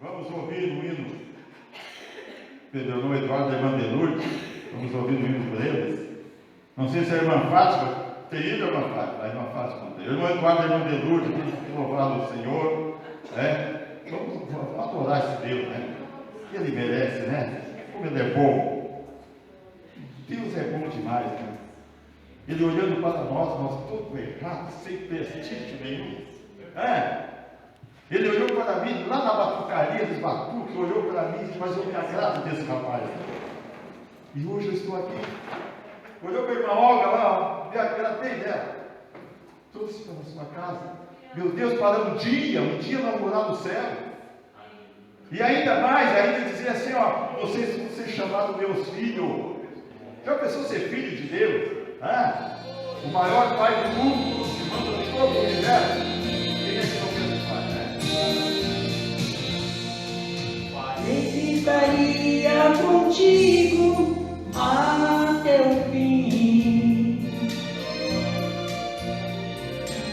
Vamos ouvir o hino. Meu irmão Eduardo e a irmã Delurde. Vamos ouvir o hino por eles. Não sei se a irmã Fátima tem ido, a irmã Fátima. A irmã Fátima não tem. O irmão Eduardo e a irmã Delurde, tem louvado o Senhor. Vamos adorar esse Deus, né? Ele merece, né? Como ele é bom. Deus é bom demais, né? Ele olhando para nós todo errado, sem prestígio nenhum. Ele olhou para mim, lá na batucaria dos batuques, olhou para mim e disse, mas eu me agrado desse rapaz. E hoje eu estou aqui. Olhou para a irmã Olga lá, ela tem dela. Todos estão na sua casa. Meu Deus, para um dia namorar no céu. E ainda mais, dizer assim, vocês vão ser chamados meus filhos. Já pensou ser filho de Deus? O maior pai do mundo, que manda todo o universo. Quem é que não quer ser pai, né? Estaria contigo até o fim.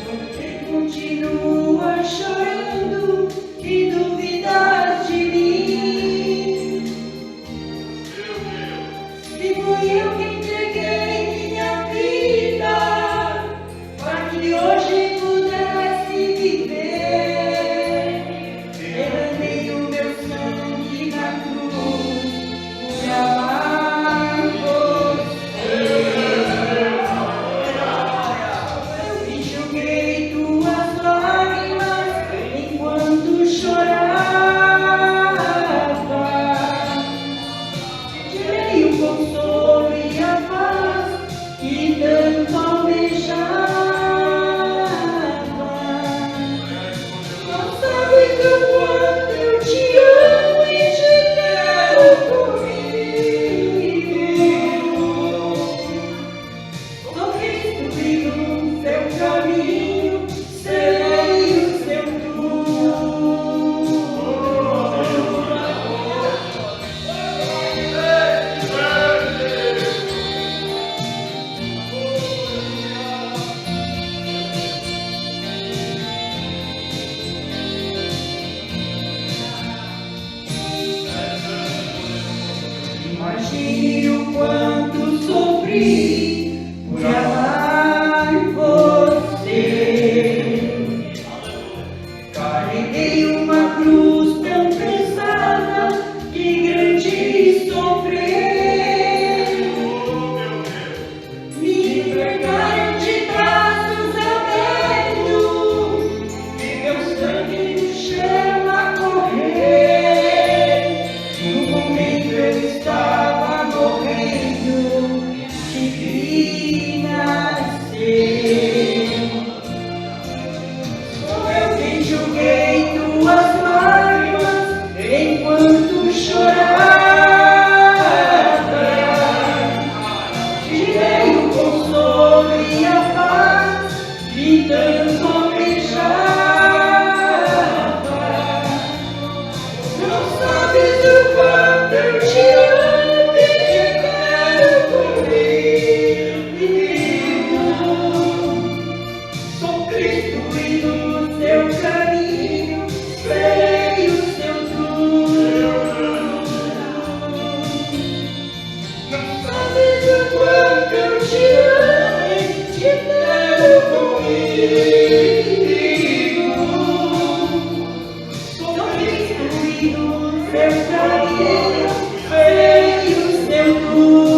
Você continua chorando e duvidar de mim. Se fui eu que entreguei minha vida para que hoje pudesse viver, derramei o meu sangue na cruz por amar você. Eu enxuguei tuas lágrimas enquanto chorava. Tirei o consolo e a paz que tanto almejava. Não sabes o quanto eu te amo e te quero comigo. Sou Cristo e no seu caminho serei o seu Imagine o quanto sofri por amar você. Carreguei uma cruz tão pesada que grande sofrer. Me entregaram de braços abertos e meu sangue no chão a correr. No momento eu estava morrendo, te vi nascer. Sou eu quem julguei tuas lágrimas enquanto chorava. Tirei o consolo e a paz que tanto almejava. Não sabes o quanto eu te amo e te quero comigo. Sou Cristo e no seu caminho serei o seu tudo. Não sabes o quanto eu te amo e te quero comigo. Sou Cristo e no seu caminho serei o seu tudo.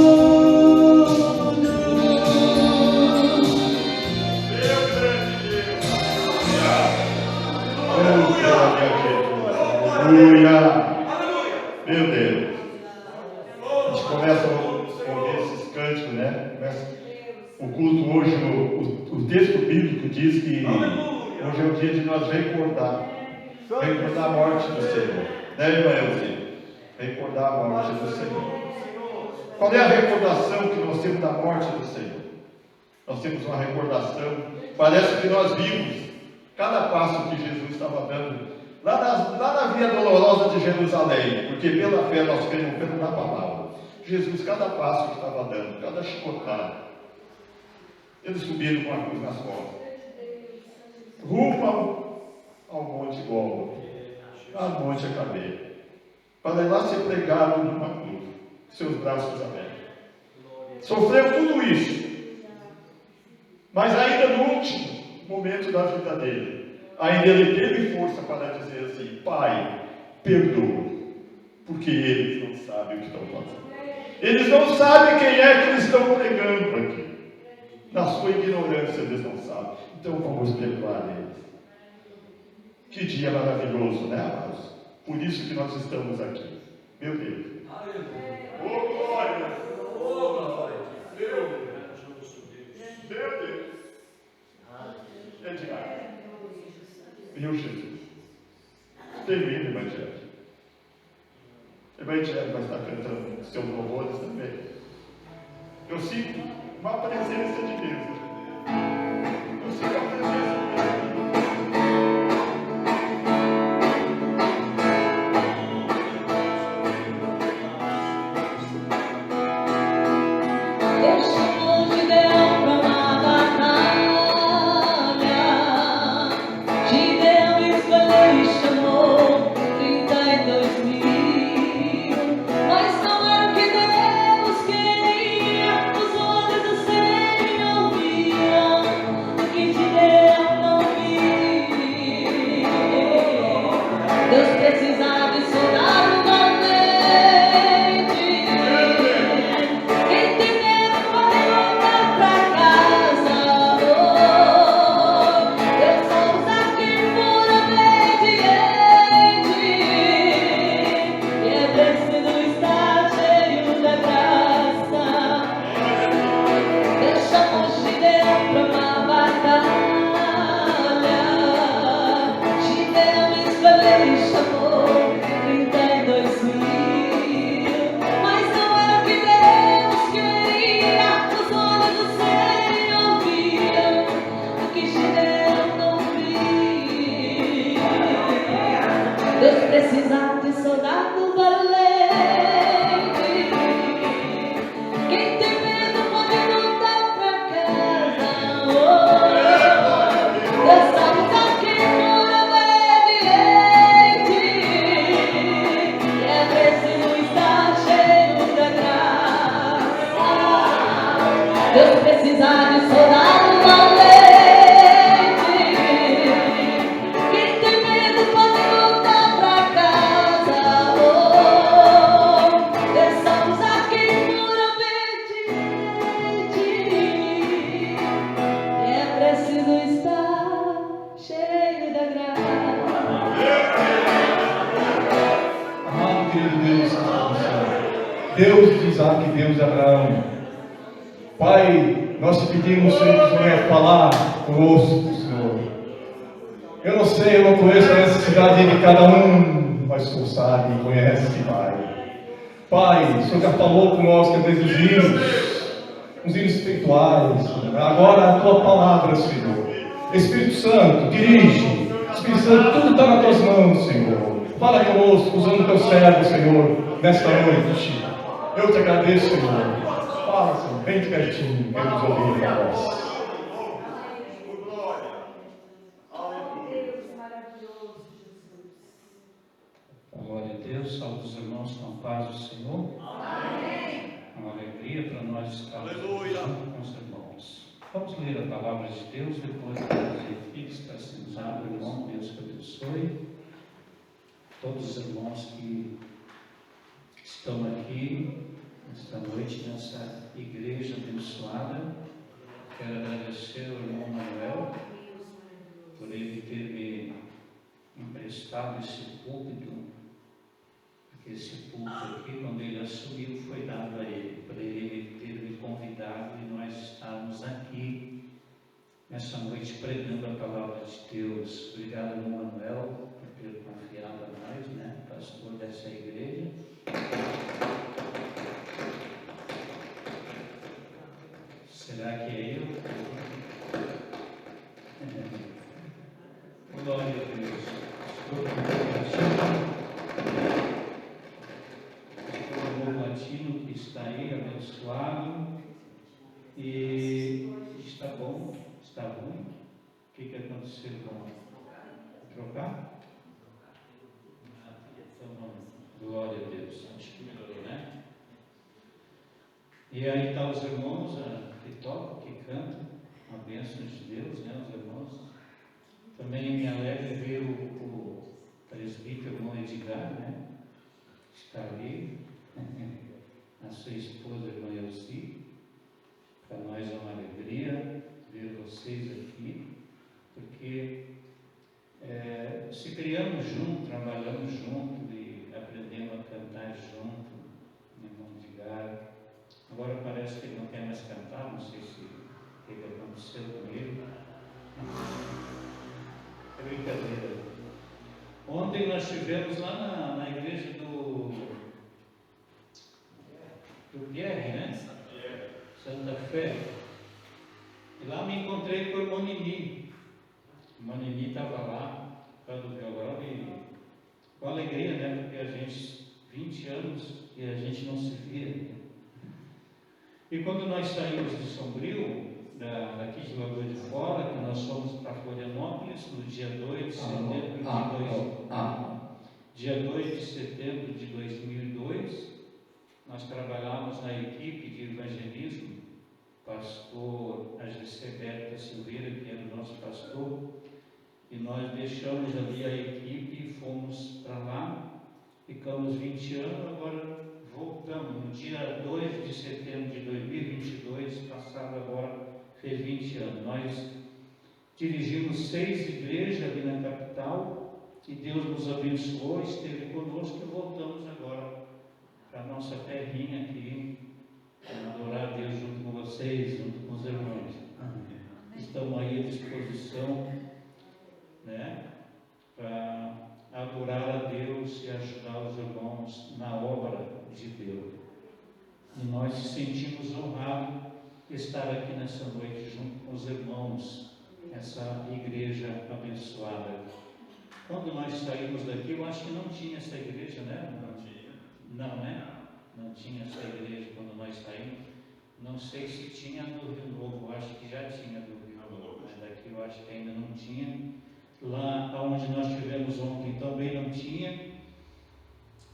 Aleluia! Meu Deus! A gente começa a ouvir esses cânticos, né? O culto hoje, o texto bíblico diz que hoje é o dia de nós recordar a morte do Senhor. Né, irmã Elzia? Recordar a morte do Senhor. Qual é a recordação que nós temos da morte do Senhor? Nós temos uma recordação. Parece que nós vimos cada passo que Jesus estava dando lá na via dolorosa de Jerusalém, porque pela fé nós cremos na palavra. Jesus, cada passo que estava dando, cada chicotada, eles subiram com a cruz nas costas, rumo ao Monte Gólgota. aonde a cadeia, para lá ser pregado numa cruz, seus braços abertos. Sofreu tudo isso, mas ainda no último momento da vida dele, ainda ele teve força para dizer assim: Pai, perdoa, porque eles não sabem o que estão fazendo. Eles não sabem quem é que eles estão pregando aqui. Na sua ignorância eles não sabem. Então vamos perdoar eles. Que dia maravilhoso, né, amados? Por isso que nós estamos aqui. Meu Deus. Oh, glória! Oh, glória! Meu Deus! É diário. Meu Jesus. Termina o Evangelho. O Evangelho vai estar cantando seus louvores também. Eu sinto uma presença de Deus. Eu sinto a presença de Deus. Deus de Isaac e Deus de Abraão. Pai, nós te pedimos, Senhor, que venha falar conosco, Senhor. Eu não sei, eu não conheço a necessidade de cada um, mas o Senhor sabe e conhece, Pai. Pai, o Senhor já falou com nós através dos hinos, os hinos espirituais. Agora a tua palavra, Senhor. Espírito Santo, dirige. Espírito Santo, tudo está nas tuas mãos, Senhor. Fala conosco, usando o teu servo, Senhor, nesta noite. Eu te agradeço, Senhor. Fala, Senhor, bem de pertinho, queremos ouvir a voz. Glória a Deus, saúde os irmãos com a paz do Senhor. Amém. É uma alegria para nós estarmos junto com os irmãos. Vamos ler a palavra de Deus, depois que está sendo usado, irmão, Deus que abençoe. Todos os irmãos que estão aqui esta noite nessa igreja abençoada. Quero agradecer ao irmão Manuel por ele ter me emprestado esse púlpito, porque esse púlpito aqui, quando ele assumiu, foi dado a ele, para ele ter me convidado e nós estarmos aqui nessa noite pregando a palavra de Deus. Obrigado, irmão Manuel, por ter confiado a nós, né, pastor dessa igreja. Será que é eu? Glória a Deus. Estou com o povo latino que está aí, abençoado. E está bom? Está ruim? O que aconteceu com trocar? Deus. Acho que melhorou, né? E aí tá os irmãos que tocam, que cantam, a bênção de Deus, né? Os irmãos. Também me alegra ver o presbítero irmão Edgar, né? Está ali, a sua esposa, irmã Elci. Para nós é uma alegria ver vocês aqui, porque se criamos juntos, trabalhamos juntos e aprendemos a cantar junto, irmão Edgar. Agora parece que ele não quer mais cantar, não sei se o que aconteceu com ele. É brincadeira. Ontem nós estivemos lá na igreja do Pierre, né? Santa Fé. E lá me encontrei com o irmão Nini. O irmão Nini estava lá, por causa do violão, e com alegria, né? Porque a gente, 20 anos, e a gente não se via. E quando nós saímos de Sombrio, daqui de Lagoa de Fora, que nós fomos para Florianópolis, no dia 2 de setembro de 2002, nós trabalhávamos na equipe de evangelismo, pastor Agiceberto Silveira, que era o nosso pastor, e nós deixamos ali a equipe e fomos para lá, ficamos 20 anos, agora voltamos, no dia 2 de setembro de 2022, passado agora, fez 20 anos. Nós dirigimos 6 igrejas ali na capital, e Deus nos abençoou, esteve conosco e voltamos agora para a nossa terrinha aqui, para adorar a Deus junto com vocês, junto com os irmãos. Estamos aí à disposição, né, para adorar a Deus e ajudar os irmãos na obra de Deus. E nós nos sentimos honrados de estar aqui nessa noite junto com os irmãos, essa igreja abençoada. Quando nós saímos daqui, eu acho que não tinha essa igreja, né? Não tinha. Não, né? Não tinha essa igreja quando nós saímos. Não sei se tinha no Rio Novo, eu acho que já tinha do Rio Novo, mas daqui eu acho que ainda não tinha. Lá onde nós estivemos ontem também não tinha.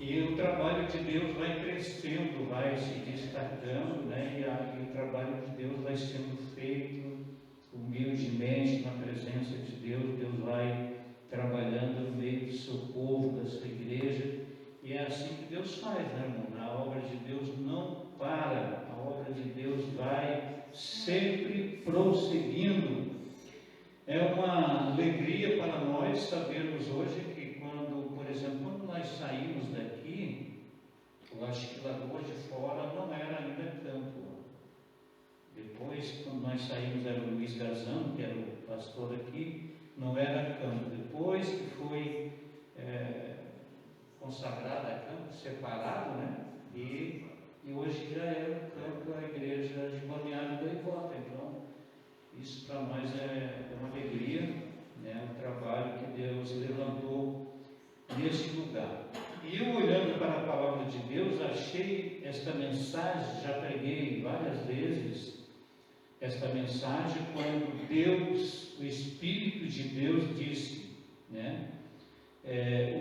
E o trabalho de Deus vai crescendo, vai se destacando, né? E o trabalho de Deus vai sendo feito humildemente na presença de Deus. Deus vai trabalhando no meio do seu povo, da sua igreja. E é assim que Deus faz, né, irmão? A obra de Deus não para, a obra de Deus vai sempre prosseguindo. É uma alegria para nós sabermos hoje que quando, por exemplo, quando nós saímos daqui, eu acho que Lagoa de Fora não era ainda campo. Depois, quando nós saímos, era o Luiz Gazano, que era o pastor aqui, não era campo. Depois que foi consagrado a campo, separado, né? E hoje já é o campo, a igreja de Balneário da Gaivota. Então, isso para nós é uma alegria, né? O trabalho que Deus levantou nesse lugar. E eu, olhando para a palavra de Deus, achei esta mensagem, já preguei várias vezes esta mensagem, quando Deus, o Espírito de Deus disse, né?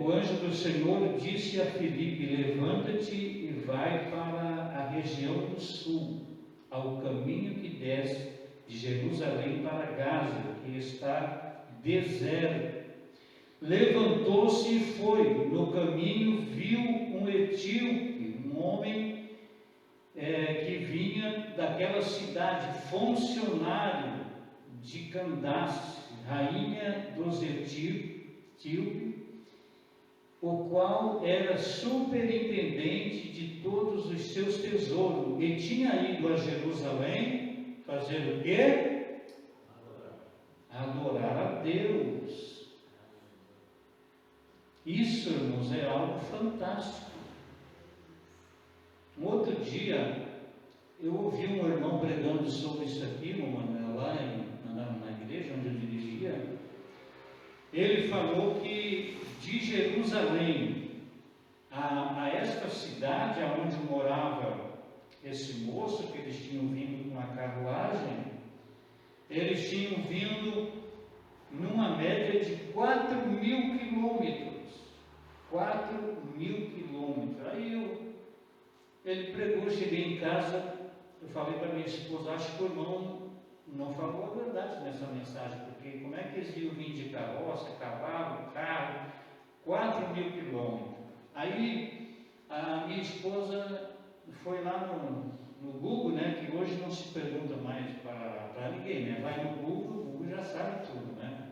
O anjo do Senhor disse a Filipe: levanta-te e vai para a região do sul, ao caminho que desce de Jerusalém para Gaza, que está deserto. Levantou-se e foi. No caminho viu um etíope, um homem que vinha daquela cidade, funcionário de Candace, rainha dos etíopes, o qual era superintendente de todos os seus tesouros, e tinha ido a Jerusalém fazer o quê? Adorar a Deus. Isso, irmãos, é algo fantástico. Um outro dia, eu ouvi um irmão pregando sobre isso aqui, lá na igreja onde eu dirigia. Ele falou que de Jerusalém a esta cidade onde morava esse moço, que eles tinham vindo com a carruagem, eles tinham vindo numa média de 4.000 quilômetros. 4.000 quilômetros. Aí ele pregou, cheguei em casa, eu falei para minha esposa, acho que o irmão não falou a verdade nessa mensagem, porque como é que eles iam vir de carroça, cavalo, carro, 4.000 quilômetros. Aí a minha esposa foi lá no Google, né, que hoje não se pergunta mais para ninguém, né, vai no Google já sabe tudo, né.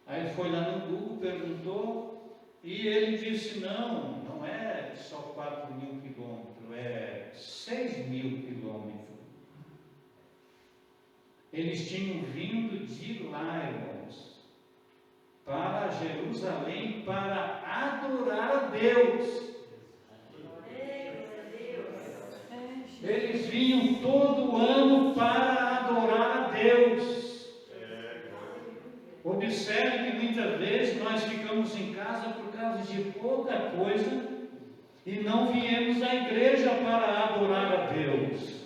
Aí foi lá no Google, perguntou, e ele disse, não é só 4.000 quilômetros, é 6.000 quilômetros. Eles tinham vindo de lá, irmãos, para Jerusalém, para adorar a Deus. Eles vinham todo ano para adorar a Deus. Observe que muitas vezes nós ficamos em casa por causa de pouca coisa e não viemos à igreja para adorar a Deus.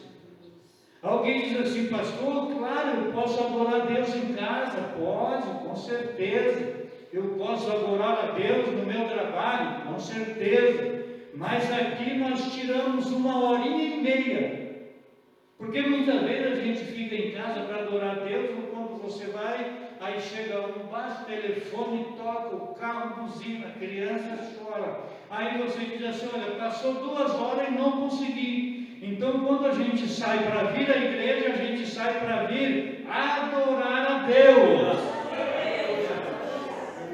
Alguém diz assim, pastor, claro, eu posso adorar a Deus em casa. Pode, com certeza. Eu posso adorar a Deus no meu trabalho, com certeza. Mas aqui nós tiramos 1h30. Porque muitas vezes a gente fica em casa para adorar a Deus, ou quando você vai, aí chega um baixo telefone, toca, o carro buzina, a criança chora. Aí você diz assim, olha, passou 2 horas e não consegui. Então, quando a gente sai para vir à igreja, a gente sai para vir adorar a Deus.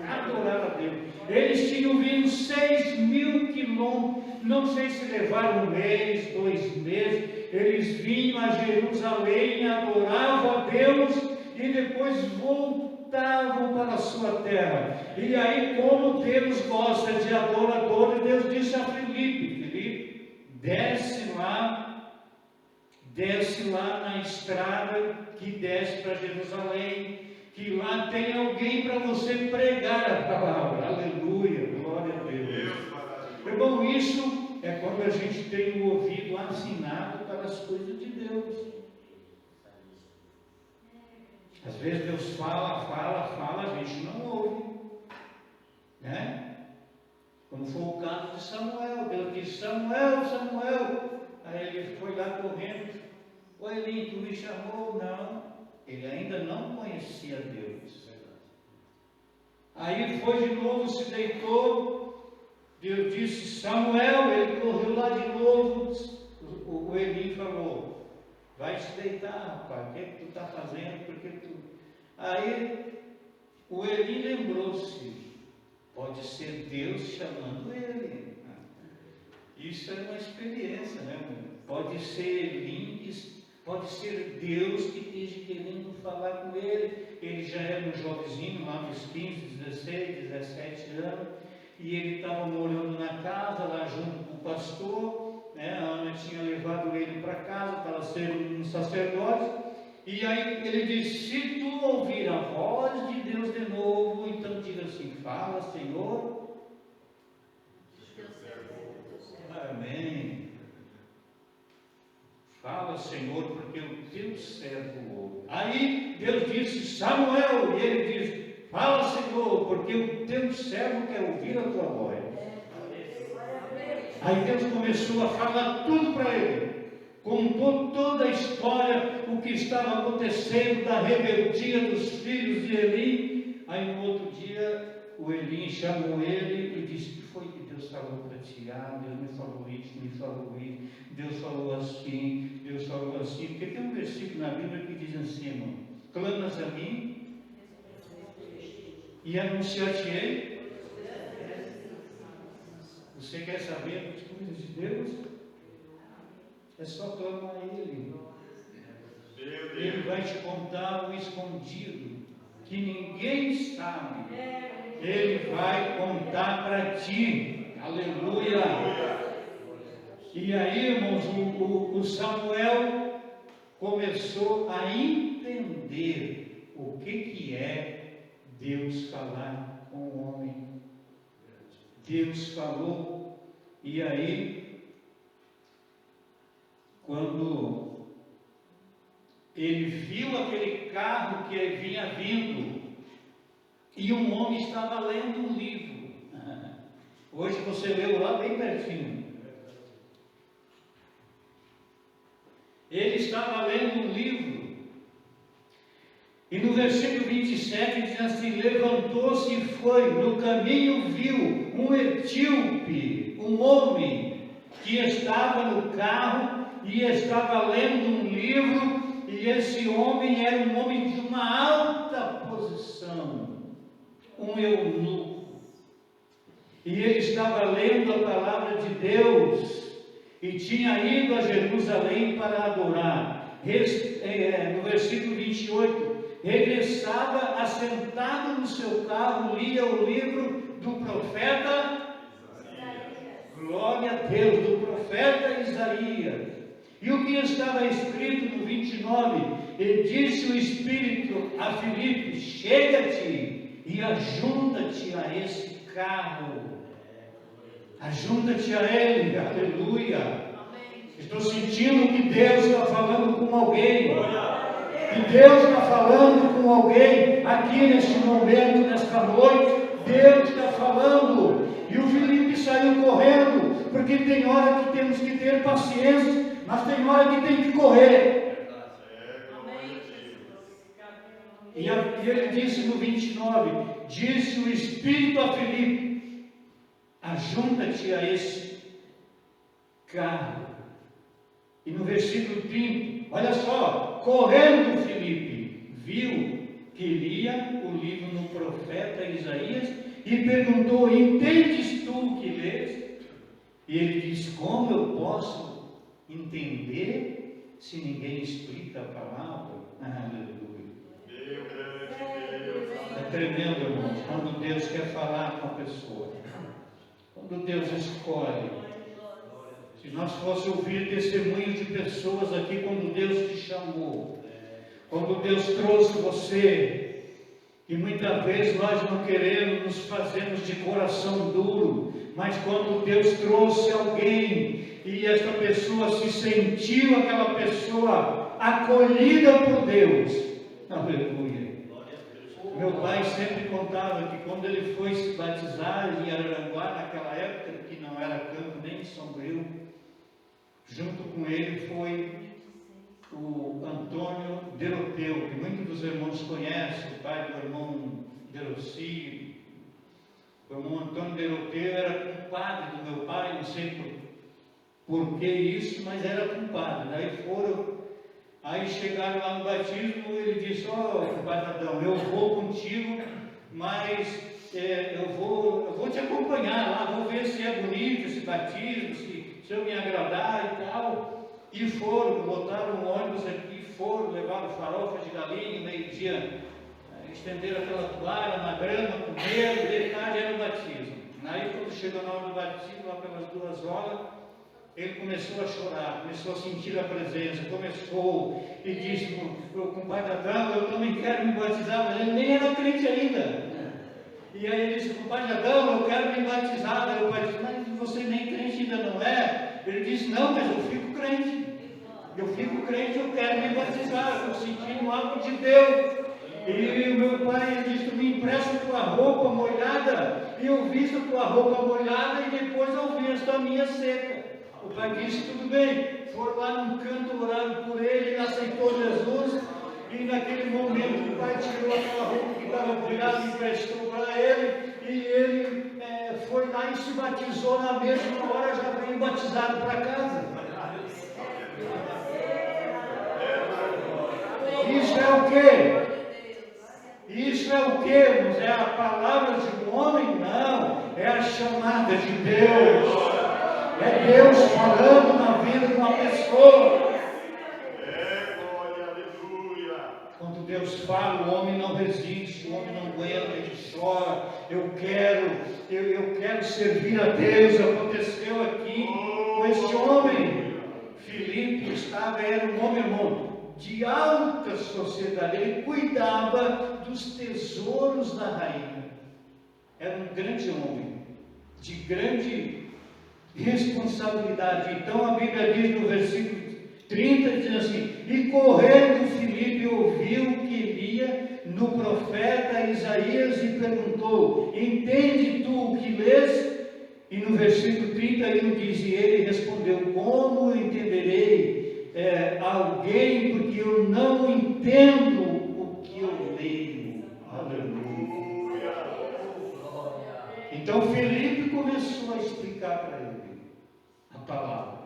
Adorar a Deus. Eles tinham vindo 6.000 quilômetros, não sei se levaram 1 mês, 2 meses. Eles vinham a Jerusalém, adoravam a Deus e depois voltavam para a sua terra. E aí, como Deus gosta de adoradores, Deus disse a Filipe, desce lá na estrada que desce para Jerusalém, que lá tem alguém para você pregar a palavra. Aleluia, glória a Deus. Irmão, isso é quando a gente tem o ouvido afinado para as coisas de Deus. Às vezes Deus fala, a gente não ouve, né? Como foi o caso de Samuel. Deus disse, Samuel. Aí ele foi lá correndo. Ô Eli, tu me chamou? Não. Ele ainda não conhecia Deus. Aí foi de novo, se deitou. Deus disse, Samuel. Ele correu lá de novo. O Eli falou, vai se deitar, rapaz. O que tu está fazendo? Porque tu... Aí o Eli lembrou-se. Pode ser Deus chamando ele. Isso é uma experiência, né? Pode ser Deus que esteja querendo falar com ele. Ele já era um jovenzinho, lá dos 15, 16, 17 anos, e ele estava morando na casa, lá junto com o pastor, né? A Ana tinha levado ele para casa para ser um sacerdote. E aí ele disse, se tu ouvir a voz de Deus de novo, então diga assim, fala, Senhor. Amém. Fala, Senhor, porque o teu servo ouve. Aí Deus disse, Samuel, e ele disse, fala, Senhor, porque o teu servo quer ouvir a tua voz. Aí Deus começou a falar tudo para ele. Contou toda a história, o que estava acontecendo, da rebeldia dos filhos de Eli. Aí no outro dia, o Eli chamou ele e disse, que foi que Deus falou para ti? Deus me falou isso, Deus falou assim, porque tem um versículo na Bíblia que diz assim, irmão, clamas a mim e anunciar-te-ei. Você quer saber das coisas de Deus? É só clamar a Ele. Ele vai te contar o escondido, que ninguém sabe. Ele vai contar para ti. Aleluia. E aí, irmãos, o Samuel começou a entender o que é Deus falar com o homem. Deus falou, e aí, quando ele viu aquele carro que vinha vindo, e um homem estava lendo um livro. Hoje você leu lá bem pertinho. Ele estava lendo um livro. E no versículo 27 diz assim: levantou-se e foi, no caminho viu um etíope, um homem, que estava no carro e estava lendo um livro, e esse homem era um homem de uma alta posição, um eunuco. E ele estava lendo a palavra de Deus, e tinha ido a Jerusalém para adorar. No versículo 28, regressava assentado no seu carro, lia o livro do profeta Isaías. Glória a Deus, do profeta Isaías. E o que estava escrito no 29? E disse o Espírito a Filipe: chega-te e ajunta-te a esse carro. Ajunta-te a ele, aleluia. Estou sentindo que Deus está falando com alguém. Que Deus está falando com alguém aqui neste momento, nesta noite. Deus está falando. E o Filipe saiu correndo, porque tem hora que temos que ter paciência, mas tem hora que tem que correr. E ele disse no 29, disse o Espírito a Filipe: ajunta-te a esse carro. E no versículo 30, olha só, correndo Filipe, viu que lia o livro no profeta Isaías e perguntou: entendes tu o que lês? E ele diz: como eu posso entender se ninguém explica a palavra? Aleluia. É tremendo, irmãos, quando Deus quer falar com a pessoa, quando Deus escolhe. Se nós fosse ouvir testemunhos de pessoas aqui, quando Deus te chamou, quando Deus trouxe você, e muitas vezes nós não queremos, nos fazemos de coração duro, mas quando Deus trouxe alguém, e esta pessoa se sentiu, aquela pessoa acolhida por Deus, aleluia. Meu pai sempre contava que quando ele foi se batizar em Araranguá, naquela época que não era Campo nem Sombrio, junto com ele foi o Antônio Deroteu, que muitos dos irmãos conhecem, o pai do irmão Deroci. O irmão Antônio Deroteu era compadre do meu pai, não sei por que isso, mas era compadre. Aí chegaram lá no batismo, ele disse: compadre Adão, eu vou contigo, mas eu vou te acompanhar lá, vou ver se é bonito esse batismo, se eu me agradar e tal. E foram, botaram um ônibus aqui, foram, levaram farofa de galinha, meio-dia, estenderam aquela toalha na grama, comeram, de tarde era o batismo. Aí quando chegou na hora do batismo, lá pelas 2 horas, ele começou a chorar, começou a sentir a presença, e disse para o compadre Adão: eu também quero me batizar, mas ele nem era crente ainda. E aí ele disse: compadre Adão, eu quero me batizar. Aí o pai disse: mas você nem crente ainda não é? Ele disse: não, mas eu fico crente. Eu quero me batizar, eu estou sentindo algo de Deus. E o meu pai disse: me empresta tua roupa molhada, e eu visto a tua roupa molhada, e depois eu visto a minha seca. O pai disse: tudo bem. Foram lá num canto, oraram por ele, ele aceitou Jesus, e naquele momento o pai tirou aquela roupa que estava molhada e emprestou para ele, e ele foi lá e se batizou na mesma hora, já veio batizado para casa. Isso é o quê? Isso é o quê, irmãos? É a palavra de um homem? Não, é a chamada de Deus. É Deus falando na vida de uma pessoa. Quando Deus fala, o homem não resiste, o homem não aguenta, ele chora. Eu quero servir a Deus. Aconteceu aqui com este homem. Filipe era um homem, irmão, de alta sociedade. Ele cuidava dos tesouros da rainha. Era um grande homem, de grande responsabilidade. Então a Bíblia diz no versículo 30, diz assim: e correndo Filipe ouviu que lia no profeta Isaías e perguntou: entende tu o que lês? E no versículo 31 diz: e ele respondeu: como entenderei alguém, porque eu não entendo o que eu leio. Aleluia. Então Filipe começou a explicar para ele a palavra.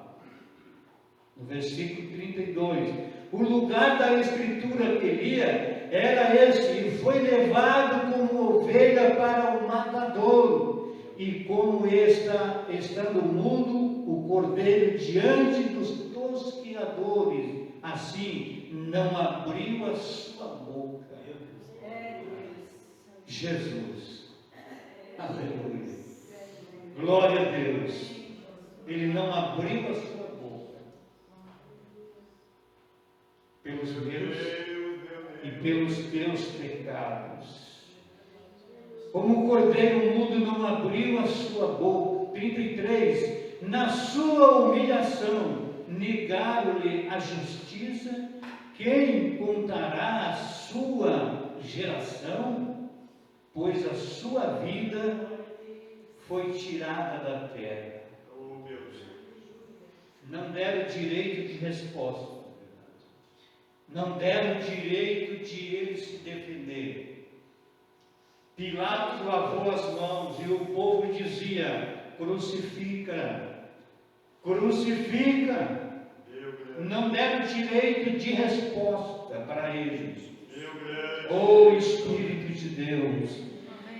No versículo 32, o lugar da escritura que lia era esse: e foi levado como ovelha para o matadouro, e como estando mudo o cordeiro diante dos tosquiadores, assim não abriu a sua boca. Jesus, aleluia, glória a Deus, ele não abriu a sua boca pelos meus e pelos teus pecados. Como o cordeiro mudo não abriu a sua boca. 33, na sua humilhação negaram-lhe a justiça, quem contará a sua geração? Pois a sua vida foi tirada da terra. Não deram direito de resposta. Não deram direito de ele se defender. Pilatos lavou as mãos e o povo dizia: crucifica, crucifica. Não deram direito de resposta para eles. Oh Espírito de Deus!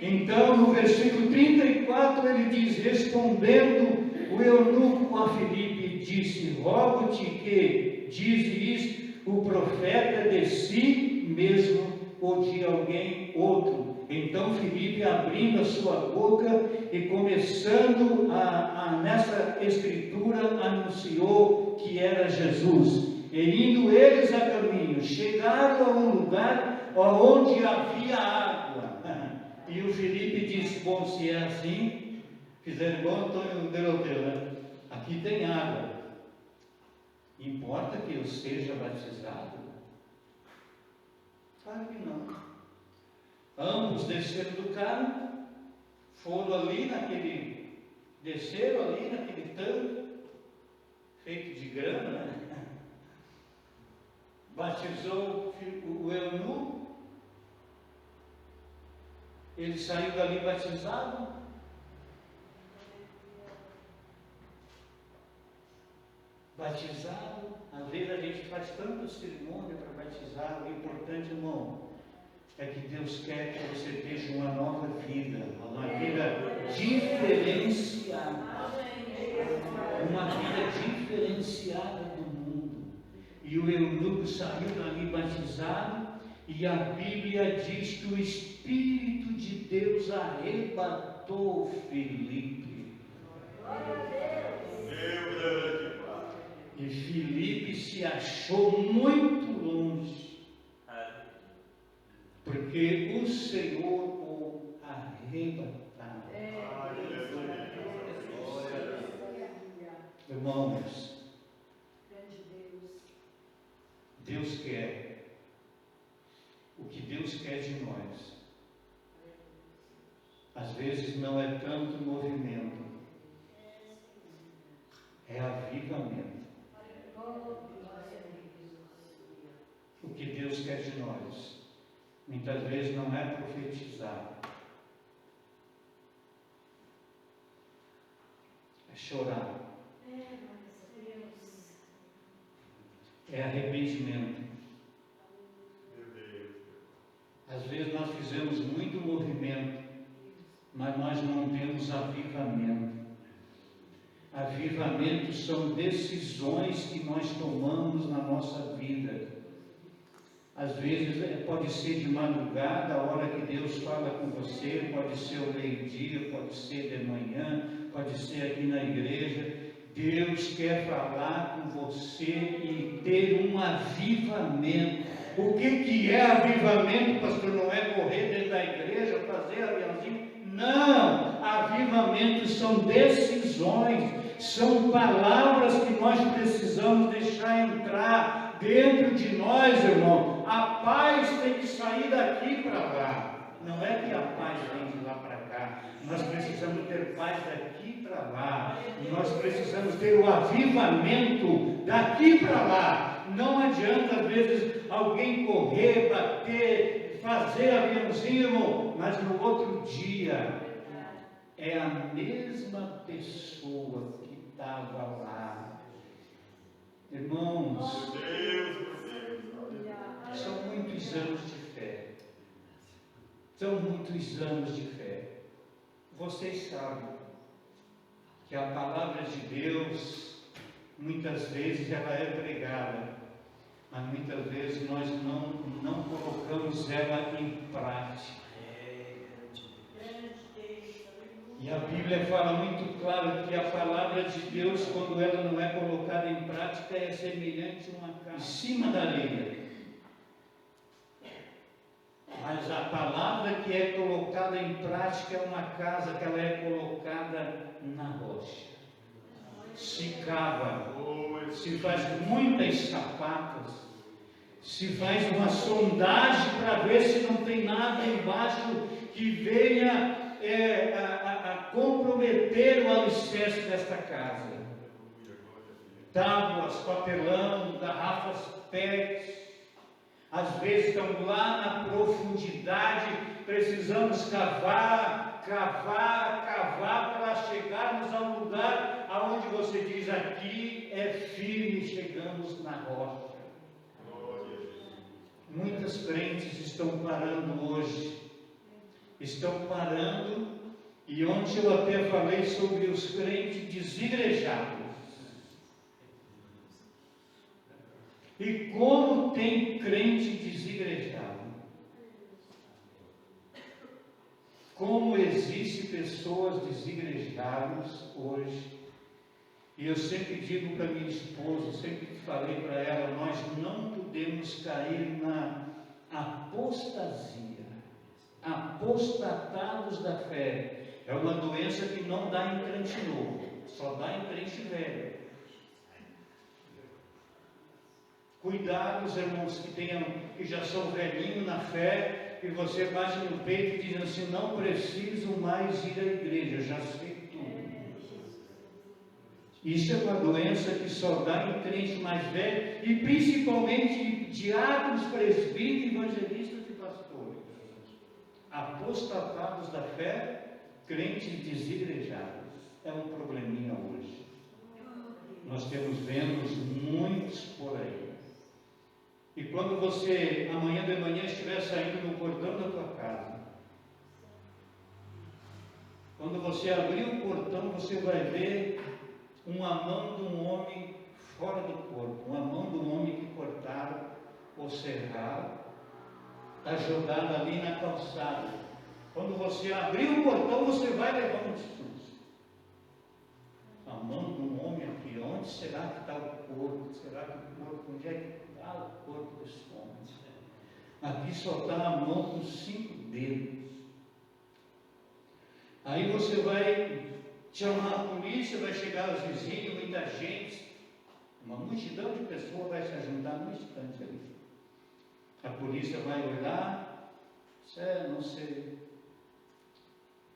Então no versículo 34 ele diz: respondendo o eunuco a Filipe, disse: rogo-te que dize o profeta de si mesmo ou de alguém outro. Então Filipe, abrindo a sua boca e começando nessa escritura, anunciou que era Jesus. E indo eles a caminho, chegaram a um lugar onde havia água. E o Filipe disse: bom, se é assim, fizeram igual Antônio Deloteu, né? Aqui tem água. Importa que eu seja batizado? Claro que não. Ambos desceram do carro, foram ali desceram ali naquele tanque, feito de grama, né? Batizou o eunuco, ele saiu dali batizado. Batizado, às vezes a gente faz tanta cerimônia para batizar. O importante, irmão, é que Deus quer que você tenha uma nova vida, uma vida diferenciada, uma vida diferenciada do mundo. E o eunuco saiu dali batizado, e a Bíblia diz que o Espírito de Deus arrebatou Filipe. E Filipe se achou muito longe, porque o Senhor o arrebatava. Irmãos, Deus quer o que Deus quer de nós. Às vezes não é tanto movimento, é avivamento. O que Deus quer de nós muitas vezes não é profetizar, é chorar, é arrependimento. Às vezes nós fizemos muito movimento, mas nós não temos avivamento. Avivamentos são decisões que nós tomamos na nossa vida. Às vezes pode ser de madrugada, a hora que Deus fala com você, pode ser ao meio-dia, pode ser de manhã, pode ser aqui na igreja. Deus quer falar com você e ter um avivamento. O que é avivamento, pastor? Não é correr dentro da igreja, fazer aviãozinho? Não! Avivamentos são decisões, são palavras que nós precisamos deixar entrar dentro de nós, irmão. A paz tem que sair daqui para lá. Não é que a paz vem de lá para cá. Nós precisamos ter paz daqui para lá. Nós precisamos ter o avivamento daqui para lá. Não adianta, às vezes, alguém correr, bater, fazer aviãozinho, irmão, mas no outro dia é a mesma pessoa que estava lá. Irmãos, são muitos anos de fé. São muitos anos de fé. Vocês sabem que a palavra de Deus, muitas vezes ela é pregada, mas muitas vezes nós não colocamos ela em prática. E a Bíblia fala muito claro que a palavra de Deus, quando ela não é colocada em prática, é semelhante a uma casa em cima da areia. Mas a palavra que é colocada em prática é uma casa que ela é colocada na rocha. Se cava, se faz muitas sapatas, se faz uma sondagem para ver se não tem nada embaixo que venha a comprometer o alicerce desta casa. Tábuas, papelão, garrafas PET, às vezes estão lá na profundidade, precisamos cavar para chegarmos a um lugar aonde você diz: aqui é firme, chegamos na rocha. Muitas crentes estão parando hoje, estão parando, e ontem eu até falei sobre os crentes desigrejados. E como tem crente desigrejado? Como existe pessoas desigrejadas hoje? E eu sempre digo para minha esposa, sempre falei para ela, nós não podemos cair na apostasia. Apostatados da fé. É uma doença que não dá em crente novo, só dá em crente velho. Cuidado, irmãos, que já são velhinhos na fé, e você bate no peito e diz assim: não preciso mais ir à igreja, já sei tudo. Isso é uma doença que só dá em crente mais velho, e principalmente diáconos, presbíteros, evangelistas e pastores. Apostatados da fé, crentes desigrejados. É um probleminha hoje. Nós temos vendo muitos por aí. E quando você, amanhã de manhã, estiver saindo no portão da tua casa, quando você abrir o portão, você vai ver uma mão de um homem fora do corpo, uma mão de um homem que cortaram ou serraram, está jogada ali na calçada. Quando você abrir o portão, você vai levar um susto. A mão de um homem aqui, onde será que está o corpo? Será que o corpo, onde é que está o corpo desse homem? Aqui só está a mão com 5 dedos. Aí você vai chamar a polícia, vai chegar os vizinhos, muita gente, uma multidão de pessoas vai se ajuntar no instante ali. A polícia vai olhar, não sei.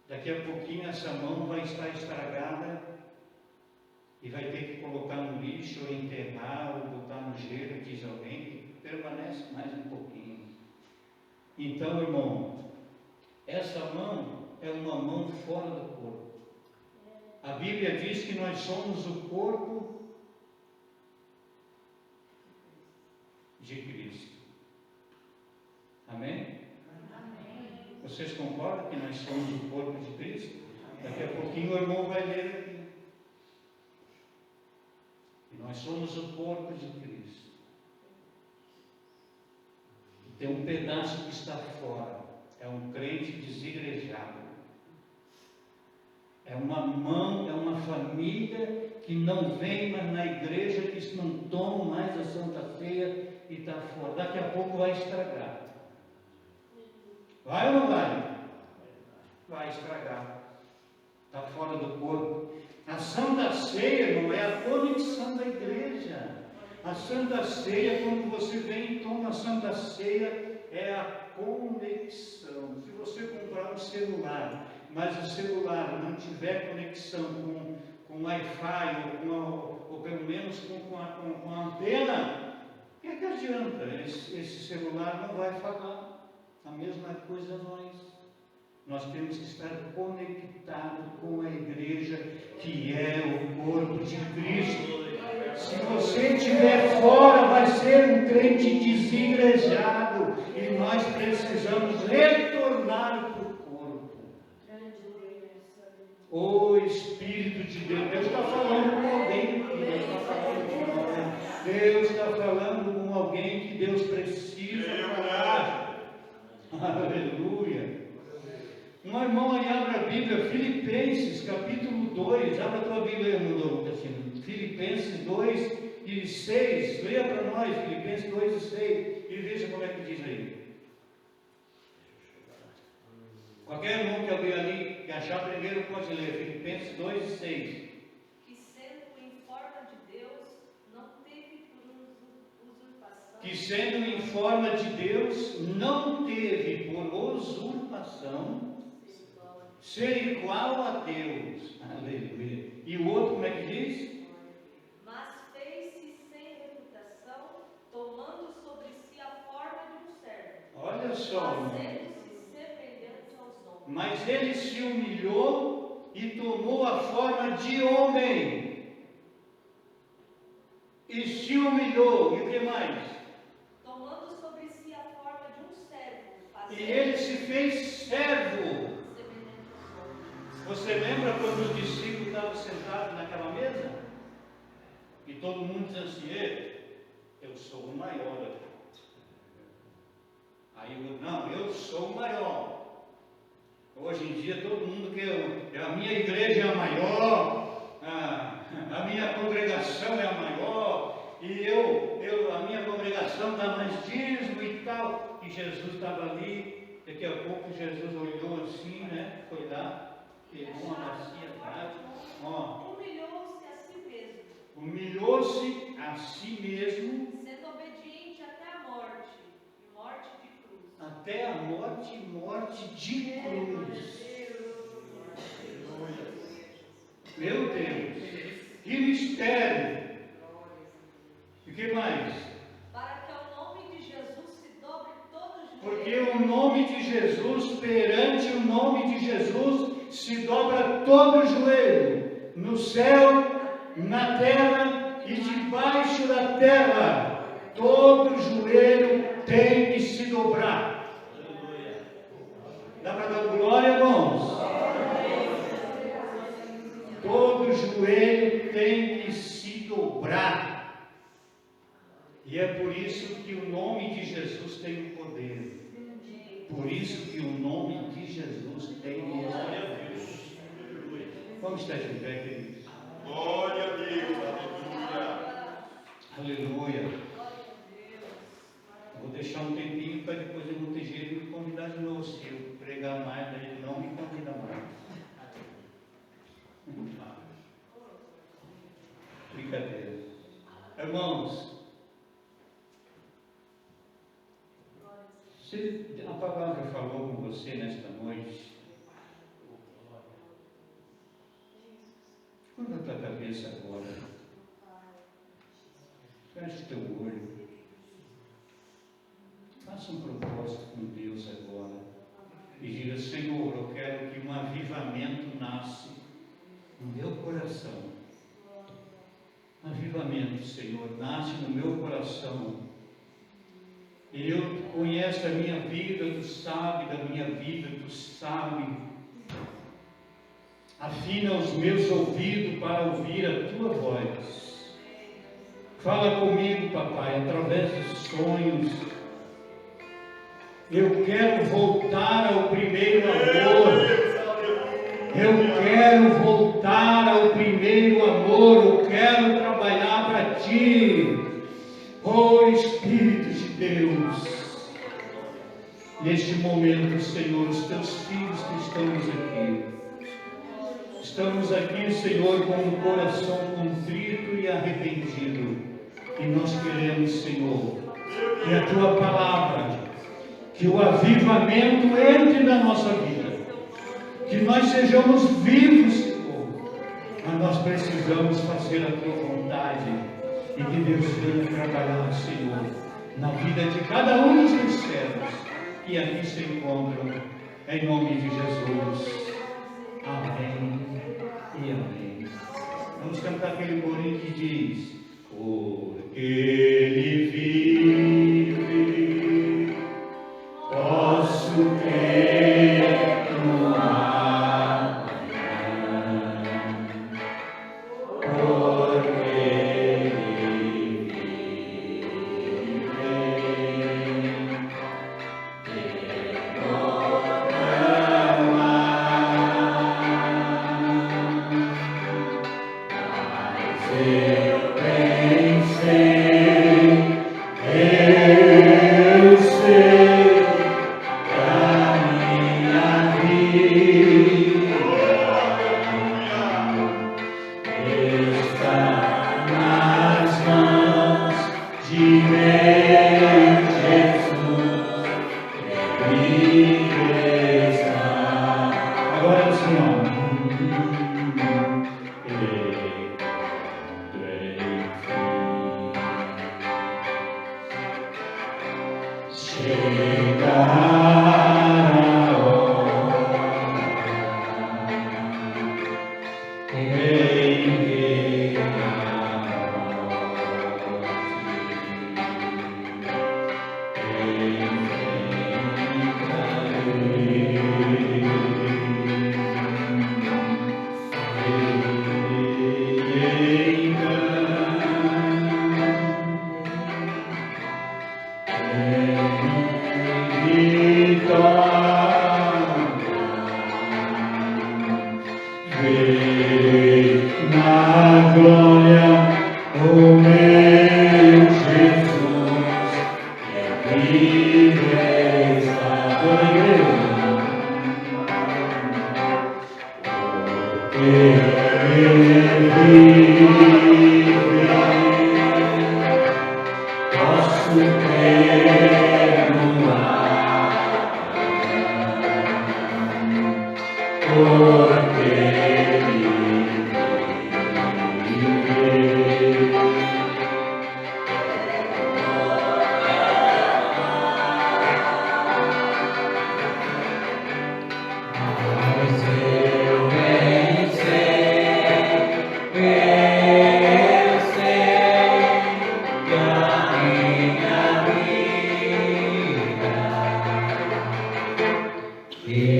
Daqui a pouquinho essa mão vai estar estragada e vai ter que colocar no lixo, ou enterrar, ou botar no gelo, diz alguém, que permanece mais um pouquinho. Então, irmão, essa mão é uma mão fora do corpo. A Bíblia diz que nós somos o corpo de Cristo. Amém? Amém. Vocês concordam que nós somos o corpo de Cristo? Daqui a pouquinho o irmão vai ler aqui. E nós somos o corpo de Cristo. E tem um pedaço que está fora. É um crente desigrejado. É uma mão, é uma família que não vem mais na igreja, que não toma mais a Santa Ceia e está fora. Daqui a pouco vai estragar. Vai ou não vai? Vai estragar. Está fora do corpo. A Santa Ceia não é a conexão da igreja. A Santa Ceia, quando você vem e toma a Santa Ceia, é a conexão. Se você comprar um celular, mas o celular não tiver conexão com Wi-Fi ou pelo menos com a antena, o que adianta? Esse celular não vai falar. A mesma coisa nós temos que estar conectados com a igreja, que é o corpo de Cristo. Se você estiver fora, vai ser um crente desigrejado, e nós precisamos retornar para o corpo. O Espírito de Deus, Deus está falando com alguém aqui, Deus está falando com alguém que Deus precisa falar. Aleluia. Um irmão aí abre a Bíblia, Filipenses capítulo 2, abre a tua Bíblia, Lucas, Filipenses 2 e 6, leia para nós, Filipenses 2 e 6, e veja como é que diz aí. Qualquer irmão que abrir ali, que achar primeiro, pode ler, Filipenses 2 e 6. Que sendo em forma de Deus, não teve por usurpação. Que sendo em forma de Deus, não teve por usurpação ser igual a Deus. Aleluia. E o outro, como é que diz? Mas fez-se sem reputação, tomando sobre si a forma de um servo. Olha só. Fazendo-se semelhante aos homens. Mas ele se humilhou e tomou a forma de homem. E se humilhou. E o que mais? Tomando sobre si a forma de um servo. E ele se fez servo. Você lembra quando os discípulos estavam sentados naquela mesa? E todo mundo dizia assim: eu sou o maior aqui. Aí eu sou o maior. Hoje em dia todo mundo quer, a minha igreja é a maior, a minha congregação é a maior, e a minha congregação dá mais dízimo e tal. E Jesus estava ali, daqui a pouco Jesus olhou assim, né? Foi lá. Pegou uma bacia d'água, humilhou-se a si mesmo. Humilhou-se a si mesmo. Sendo obediente até a morte, e morte de cruz. Até a morte e morte de cruz. Meu Deus, que mistério! E o que mais? Para que ao nome de Jesus se dobre todo o joelho. Porque o nome de Jesus, perante o nome de Jesus, se dobra todo o joelho, no céu, na terra e debaixo da terra. Todo joelho tem que se dobrar. Dá para dar glória, irmãos? Todo joelho tem que se dobrar. E é por isso que o nome de Jesus tem o poder. Por isso que o nome de Jesus tem glória a Deus. Vamos estar de pé, queridos. Glória a Deus, aleluia. Aleluia. Vou deixar um tempinho para depois eu não ter jeito de me convidar de novo. Se eu pregar mais, daí ele não me convida mais. Brincadeira. Irmãos, se a palavra falou com você nesta noite, curva a tua cabeça agora. Feche teu olho. Faça um propósito com Deus agora. E diga: Senhor, eu quero que um avivamento nasce no meu coração. Avivamento, Senhor, nasce no meu coração. E eu conheço a minha vida, Tu sabe da minha vida, Tu sabe. Afina os meus ouvidos para ouvir a Tua voz. Fala comigo, papai, através dos sonhos. Eu quero voltar ao primeiro amor. Eu quero voltar ao primeiro amor. Eu quero trabalhar para Ti. Oh Espírito de Deus. Neste momento, Senhor, os Teus filhos que estamos aqui. Estamos aqui, Senhor, com um coração contrito e arrependido. E nós queremos, Senhor, que a Tua palavra, que o avivamento entre na nossa vida. que nós sejamos vivos, Senhor. Mas nós precisamos fazer a tua vontade e que Deus venha trabalhar, Senhor, na vida de cada um dos teus servos que aqui se encontram, em nome de Jesus. Amém e amém. Vamos cantar aquele corinho que diz: porque Ele vive, posso crer no amanhã, porque Ele na glória, o meu Jesus, vive está. Toda a igreja. Ele vive, posso crer no porque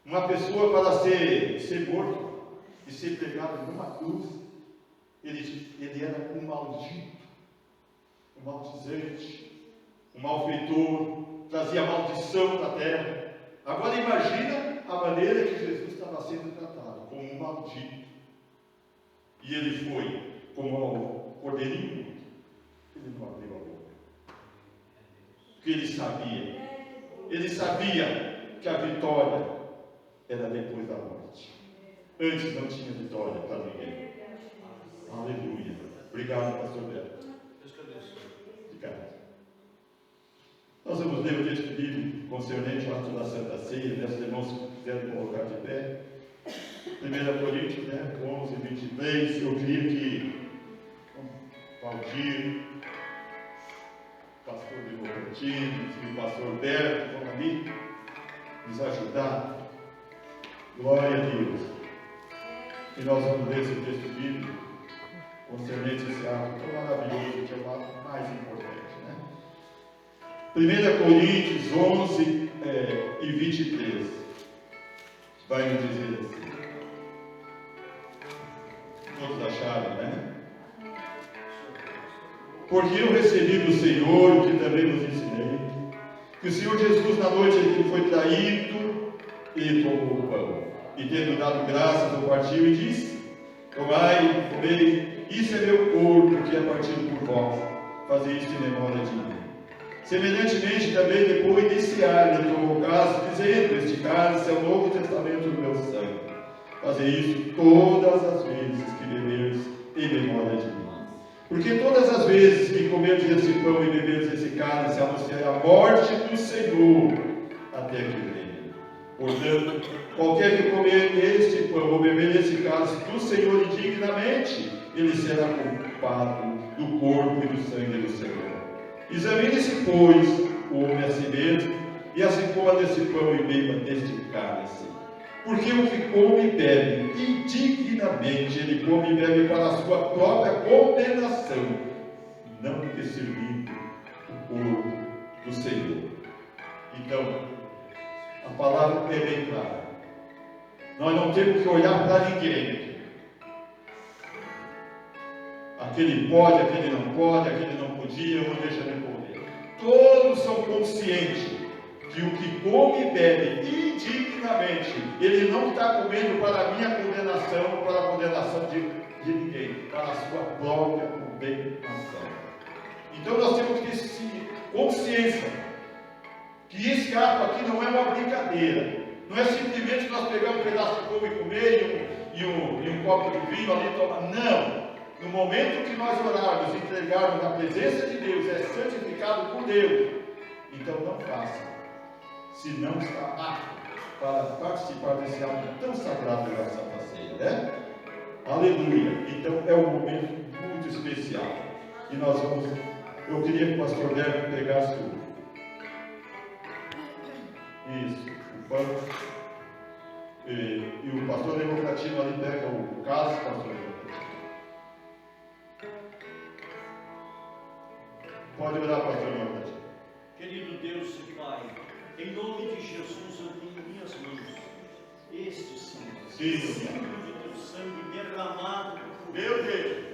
uma pessoa para ser morto e ser pregado numa cruz, ele era um maldito, um maldizente, um malfeitor, trazia maldição para a terra. Agora imagina a maneira que Jesus estava sendo tratado, como um maldito. E ele foi como um cordeirinho, ele não abriu a boca. Porque ele sabia que a vitória era depois da morte. Antes não tinha vitória para ninguém. Aleluia. Obrigado, pastor Beto. Obrigado. Nós vamos ler o texto bíblico concernente ao ato da Santa Ceia. Meus irmãos quiserem colocar de pé. 1 Coríntios 11, 23. Eu queria que Valdir, pastor de Robertino e o pastor Berto vão ali nos ajudar. Glória a Deus. E nós vamos ler esse texto bíblico concernente a esse ato tão maravilhoso, que é o ato mais importante, né? 1 Coríntios 11 e 23 vai nos dizer assim: porque eu recebi do Senhor o que também vos ensinei, que o Senhor Jesus, na noite em que foi traído, ele tomou o pão, e tendo dado graças, o partiu e disse: tomai, comei, isso é meu corpo, que é partido por vós, fazei isso em memória de mim. Semelhantemente, também depois de cear, ele tomou o cálice, dizendo: este cálice é o novo testamento do meu sangue. Fazei isso todas as vezes que beberdes em memória de mim. Porque todas as vezes que comerdes esse pão e beberdes esse cálice, anunciarei a morte do Senhor até que venha. Portanto, qualquer que comer este pão ou beber esse cálice do Senhor indignamente, ele será culpado do corpo e do sangue do Senhor. Examine-se, pois, o homem a si mesmo, e assim coma desse pão e beba deste cálice. Porque o que come e bebe indignamente, ele come e bebe para a sua própria condenação, não discernindo o corpo do Senhor. Então, a palavra é bem clara. Nós não temos que olhar para ninguém. Aquele pode, aquele não pode, aquele não podia, ou deixa de comer. Todos são conscientes que o que come e bebe indignamente, ele não está comendo para a minha condenação, ou para a condenação de ninguém, para a sua própria condenação. Então nós temos que ter consciência que esse ato aqui não é uma brincadeira. Não é simplesmente nós pegar um pedaço de pão e comer e um copo de vinho ali e tomar. Não! No momento que nós orarmos e entregarmos na presença de Deus, é santificado por Deus. Então não faça, se não está apto para participar desse ato tão sagrado da Santa Ceia, né? Aleluia! Então é um momento muito especial. E nós vamos, eu queria que o pastor Neto pegasse isso, o pão, e o pastor Democratino ali pega o cálice, pastor Democratino. Pode orar, pastor Democratino. Querido Deus e Pai, em nome de Jesus eu tenho em minhas mãos este símbolo, símbolo de teu sangue derramado por meu Deus,